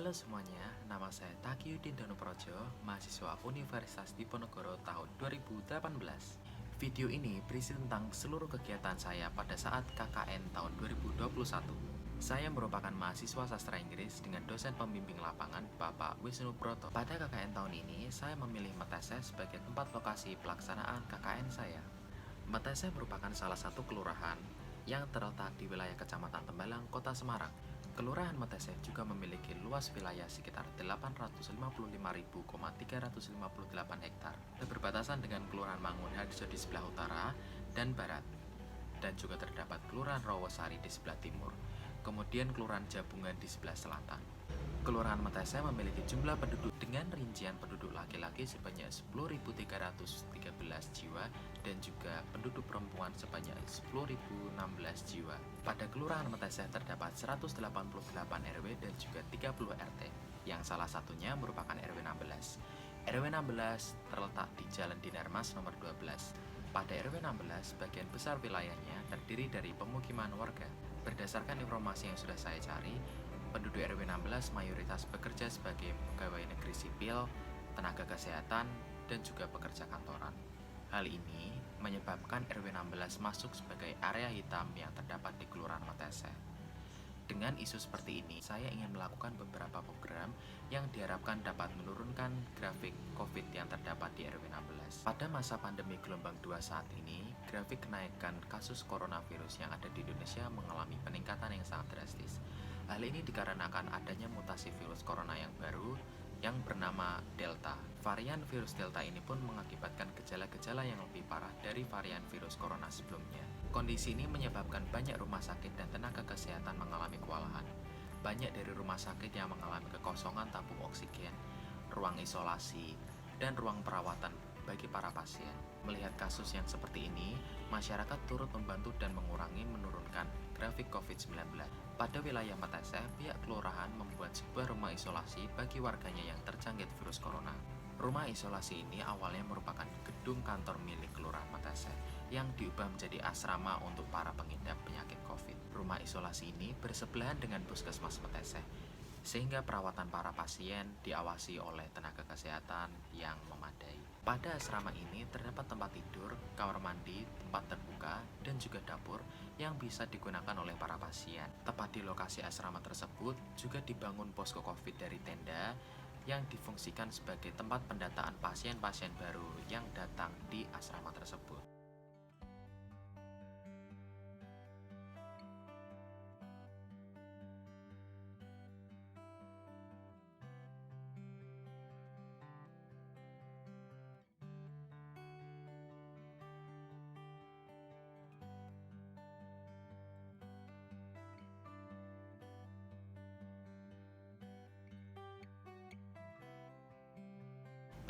Halo semuanya, nama saya Taqiyuddin Danuprojo, mahasiswa Universitas Diponegoro tahun 2018. Video ini berisi tentang seluruh kegiatan saya pada saat KKN tahun 2021. Saya merupakan mahasiswa sastra Inggris dengan dosen pembimbing lapangan Bapak Wisnu Broto. Pada KKN tahun ini, saya memilih Metese sebagai tempat lokasi pelaksanaan KKN saya. Metese merupakan salah satu kelurahan yang terletak di wilayah Kecamatan Tembalang, Kota Semarang. Kelurahan Metese juga memiliki luas wilayah sekitar 855.358 hektar dan berbatasan dengan Kelurahan Mangunharjo di sebelah utara dan barat, dan juga terdapat Kelurahan Rawasari di sebelah timur, kemudian Kelurahan Jabungan di sebelah selatan. Kelurahan Metese memiliki jumlah penduduk dengan rincian penduduk laki-laki sebanyak 10.313 jiwa dan juga penduduk perempuan sebanyak 10.016 jiwa. Pada Kelurahan Metese terdapat 188 RW dan juga 30 RT, yang salah satunya merupakan RW 16. RW 16 terletak di Jalan Dinarmas nomor 12. Pada RW 16, bagian besar wilayahnya terdiri dari pemukiman warga. Berdasarkan informasi yang sudah saya cari, penduduk RW 16 mayoritas bekerja sebagai pegawai negeri sipil, tenaga kesehatan, dan juga pekerja kantoran. Hal ini menyebabkan RW 16 masuk sebagai area hitam yang terdapat di Kelurahan Metese. Dengan isu seperti ini, saya ingin melakukan beberapa program yang diharapkan dapat menurunkan grafik COVID yang terdapat di RW 16. Pada masa pandemi gelombang 2 saat ini, grafik kenaikan kasus coronavirus yang ada di Indonesia mengalami peningkatan yang sangat drastis. Hal ini dikarenakan adanya mutasi virus corona yang baru yang bernama Delta. Varian virus Delta ini pun mengakibatkan gejala-gejala yang lebih parah dari varian virus corona sebelumnya. Kondisi ini menyebabkan banyak rumah sakit dan tenaga kesehatan mengalami kewalahan. Banyak dari rumah sakit yang mengalami kekosongan tabung oksigen, ruang isolasi, dan ruang perawatan bagi para pasien. Melihat kasus yang seperti ini, masyarakat turut membantu dan menurunkan grafik COVID-19. Pada wilayah Metese, pihak kelurahan membuat sebuah rumah isolasi bagi warganya yang terjangkit virus corona. Rumah isolasi ini awalnya merupakan gedung kantor milik Kelurahan Metese yang diubah menjadi asrama untuk para pengidap penyakit COVID. Rumah isolasi ini bersebelahan dengan Puskesmas Metese, sehingga perawatan para pasien diawasi oleh tenaga kesehatan yang memadai. Pada asrama ini terdapat tempat tidur, kamar mandi, tempat terbuka, dan juga dapur yang bisa digunakan oleh para pasien. Tepat di lokasi asrama tersebut juga dibangun posko COVID dari tenda yang difungsikan sebagai tempat pendataan pasien-pasien baru yang datang di asrama tersebut.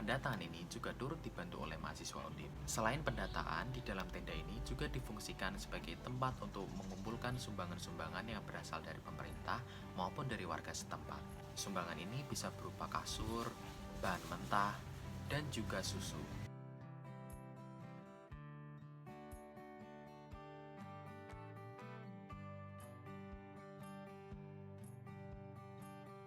Pendataan ini juga turut dibantu oleh mahasiswa Undip. Selain pendataan, di dalam tenda ini juga difungsikan sebagai tempat untuk mengumpulkan sumbangan-sumbangan yang berasal dari pemerintah maupun dari warga setempat. Sumbangan ini bisa berupa kasur, bahan mentah, dan juga susu.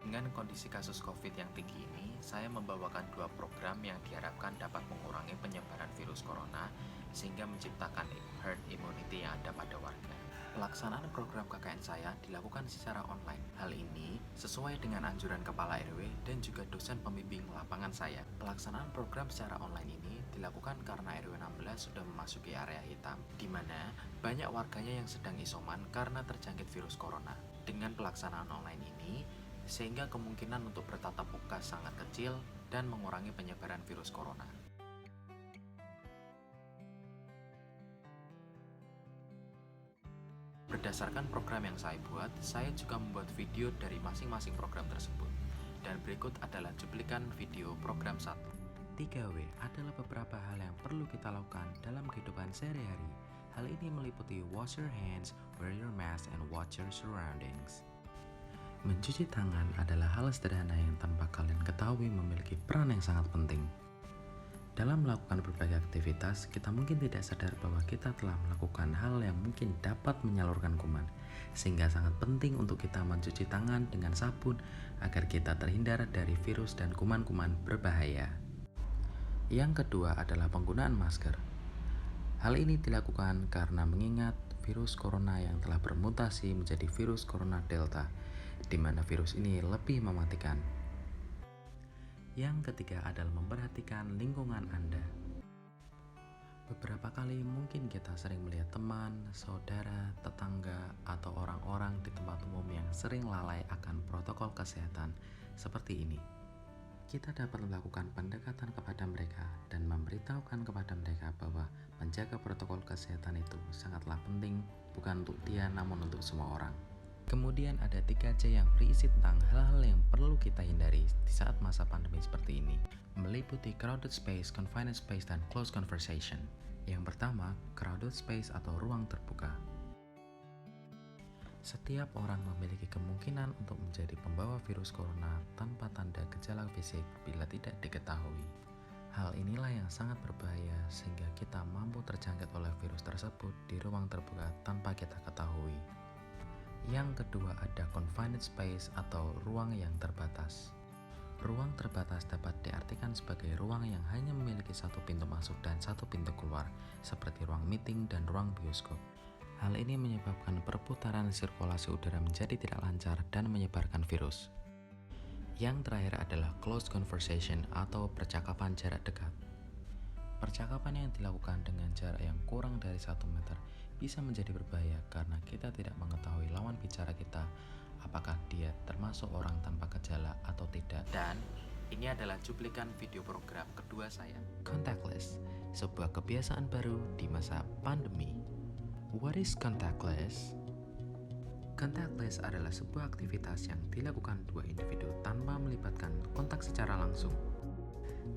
Dengan kondisi kasus COVID yang tinggi ini, saya membawakan dua program yang diharapkan dapat mengurangi penyebaran virus corona sehingga menciptakan herd immunity yang ada pada warga. Pelaksanaan program KKN saya dilakukan secara online. Hal ini sesuai dengan anjuran Kepala RW dan juga dosen pembimbing lapangan saya. Pelaksanaan program secara online ini dilakukan karena RW 16 sudah memasuki area hitam, di mana banyak warganya yang sedang isoman karena terjangkit virus corona. Dengan pelaksanaan online ini, sehingga kemungkinan untuk bertatap muka sangat kecil dan mengurangi penyebaran virus corona. Berdasarkan program yang saya buat, saya juga membuat video dari masing-masing program tersebut. Dan berikut adalah cuplikan video program 1. 3W adalah beberapa hal yang perlu kita lakukan dalam kehidupan sehari-hari. Hal ini meliputi wash your hands, wear your mask, and watch your surroundings. Mencuci tangan adalah hal sederhana yang tanpa kalian ketahui memiliki peran yang sangat penting. Dalam melakukan berbagai aktivitas, kita mungkin tidak sadar bahwa kita telah melakukan hal yang mungkin dapat menyalurkan kuman. sehingga sangat penting untuk kita mencuci tangan dengan sabun agar kita terhindar dari virus dan kuman-kuman berbahaya. Yang kedua adalah penggunaan masker. Hal ini dilakukan karena mengingat virus corona yang telah bermutasi menjadi virus corona Delta, di mana virus ini lebih mematikan. Yang ketiga adalah memperhatikan lingkungan Anda. Beberapa kali mungkin kita sering melihat teman, saudara, tetangga, atau orang-orang di tempat umum yang sering lalai akan protokol kesehatan seperti ini. Kita dapat melakukan pendekatan kepada mereka dan memberitahukan kepada mereka bahwa menjaga protokol kesehatan itu sangatlah penting, bukan untuk dia namun untuk semua orang. Kemudian ada 3C yang berisi tentang hal-hal yang perlu kita hindari di saat masa pandemi seperti ini, meliputi crowded space, confined space, dan close conversation. Yang pertama, crowded space atau ruang terbuka. Setiap orang memiliki kemungkinan untuk menjadi pembawa virus corona tanpa tanda gejala fisik bila tidak diketahui. Hal inilah yang sangat berbahaya sehingga kita mampu terjangkit oleh virus tersebut di ruang terbuka tanpa kita ketahui. Yang kedua ada confined space atau ruang yang terbatas. Ruang terbatas dapat diartikan sebagai ruang yang hanya memiliki satu pintu masuk dan satu pintu keluar, seperti ruang meeting dan ruang bioskop. Hal ini menyebabkan perputaran sirkulasi udara menjadi tidak lancar dan menyebarkan virus. Yang terakhir adalah close conversation atau percakapan jarak dekat. Percakapan yang dilakukan dengan jarak yang kurang dari 1 meter bisa menjadi berbahaya karena kita tidak mengetahui lawan bicara kita apakah dia termasuk orang tanpa gejala atau tidak. Dan ini adalah cuplikan video program kedua saya, Contactless, sebuah kebiasaan baru di masa pandemi. What is contactless? Contactless adalah sebuah aktivitas yang dilakukan dua individu tanpa melibatkan kontak secara langsung.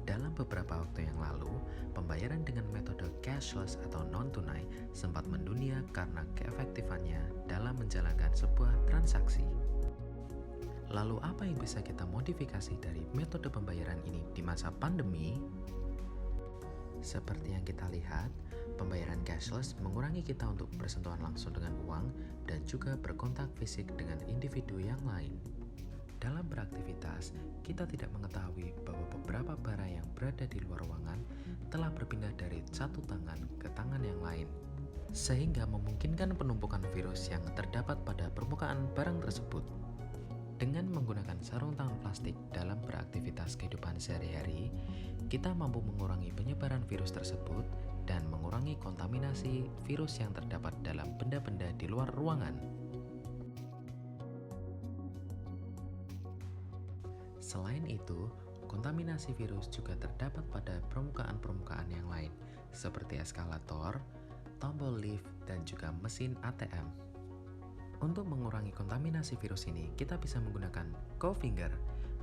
Dalam beberapa waktu yang lalu, pembayaran dengan metode cashless atau non-tunai sempat mendunia karena keefektifannya dalam menjalankan sebuah transaksi. Lalu apa yang bisa kita modifikasi dari metode pembayaran ini di masa pandemi? Seperti yang kita lihat, pembayaran cashless mengurangi kita untuk bersentuhan langsung dengan uang dan juga berkontak fisik dengan individu yang lain. Dalam beraktivitas, kita tidak mengetahui bahwa beberapa barang yang berada di luar ruangan telah berpindah dari satu tangan ke tangan yang lain, sehingga memungkinkan penumpukan virus yang terdapat pada permukaan barang tersebut. Dengan menggunakan sarung tangan plastik dalam beraktivitas kehidupan sehari-hari, kita mampu mengurangi penyebaran virus tersebut dan mengurangi kontaminasi virus yang terdapat dalam benda-benda di luar ruangan. Selain itu, kontaminasi virus juga terdapat pada permukaan-permukaan yang lain, seperti eskalator, tombol lift, dan juga mesin ATM. Untuk mengurangi kontaminasi virus ini, kita bisa menggunakan Cofinger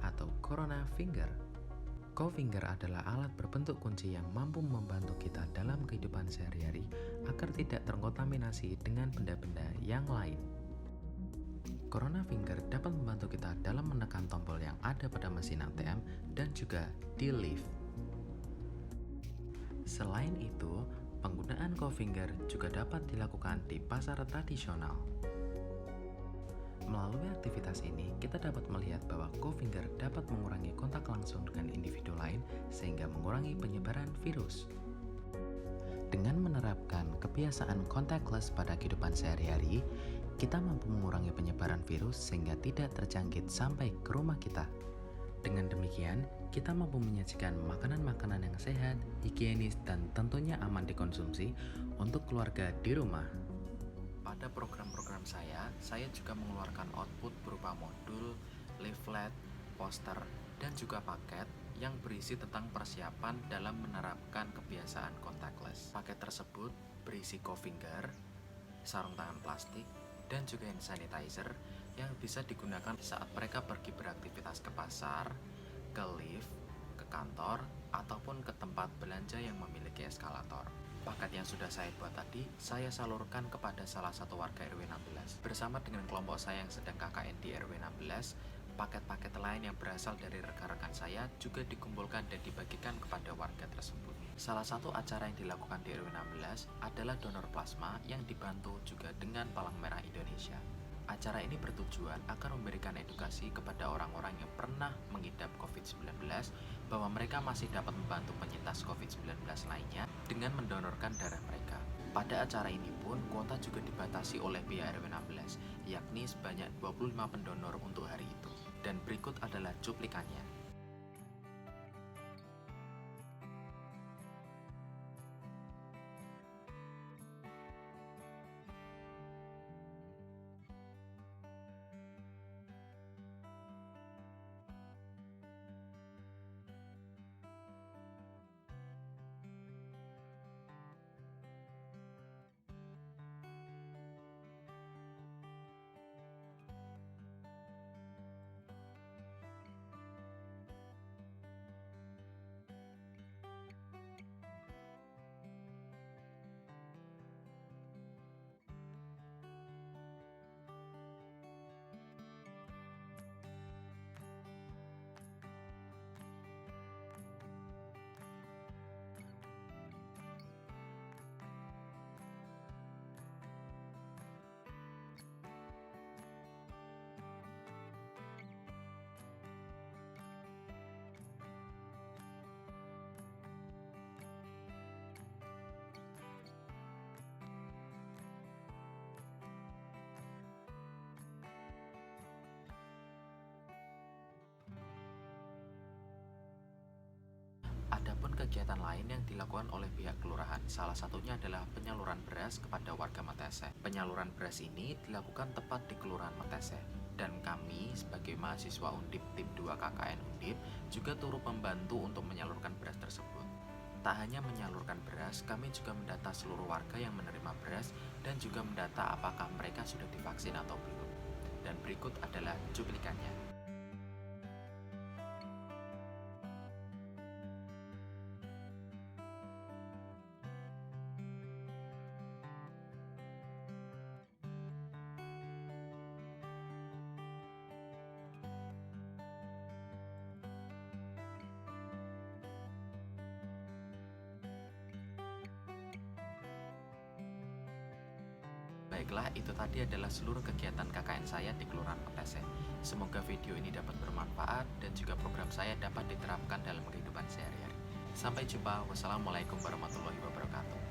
atau Corona Finger. Cofinger adalah alat berbentuk kunci yang mampu membantu kita dalam kehidupan sehari-hari agar tidak terkontaminasi dengan benda-benda yang lain. Corona Finger dapat membantu kita dalam menekan tombol yang ada pada mesin ATM dan juga di lift. Selain itu, penggunaan Cofinger juga dapat dilakukan di pasar tradisional. Melalui aktivitas ini, kita dapat melihat bahwa Cofinger dapat mengurangi kontak langsung dengan individu lain sehingga mengurangi penyebaran virus. Dengan menerapkan kebiasaan contactless pada kehidupan sehari-hari, kita mampu mengurangi penyebaran virus sehingga tidak terjangkit sampai ke rumah kita. Dengan demikian, kita mampu menyajikan makanan-makanan yang sehat, higienis, dan tentunya aman dikonsumsi untuk keluarga di rumah. pada program-program saya juga mengeluarkan output berupa modul, leaflet, poster, dan juga paket yang berisi tentang persiapan dalam menerapkan kebiasaan contactless. Paket tersebut berisi Cofinger, sarung tangan plastik, dan juga hand sanitizer yang bisa digunakan saat mereka pergi beraktivitas ke pasar, ke lift, ke kantor, ataupun ke tempat belanja yang memiliki eskalator. Paket yang sudah saya buat tadi, saya salurkan kepada salah satu warga RW 16. Bersama dengan kelompok saya yang sedang KKN di RW 16, Paket-paket lain yang berasal dari rekan-rekan saya juga dikumpulkan dan dibagikan kepada warga tersebut. Salah satu acara yang dilakukan di RW 16 adalah donor plasma yang dibantu juga dengan Palang Merah Indonesia. Acara ini bertujuan agar memberikan edukasi kepada orang-orang yang pernah mengidap COVID-19 bahwa mereka masih dapat membantu penyintas COVID-19 lainnya dengan mendonorkan darah mereka. Pada acara ini pun kuota juga dibatasi oleh pihak RW 16, yakni sebanyak 25 pendonor untuk hari itu. Dan berikut adalah cuplikannya. Adapun kegiatan lain yang dilakukan oleh pihak kelurahan, salah satunya adalah penyaluran beras kepada warga Metese. Penyaluran beras ini dilakukan tepat di Kelurahan Metese. Dan kami sebagai mahasiswa Undip tim 2 KKN Undip juga turut membantu untuk menyalurkan beras tersebut. Tak hanya menyalurkan beras, kami juga mendata seluruh warga yang menerima beras dan juga mendata apakah mereka sudah divaksin atau belum. Dan berikut adalah cuplikannya. Baiklah, itu tadi adalah seluruh kegiatan KKN saya di Kelurahan Metese. Semoga video ini dapat bermanfaat dan juga program saya dapat diterapkan dalam kehidupan sehari-hari. Sampai jumpa. Wassalamualaikum warahmatullahi wabarakatuh.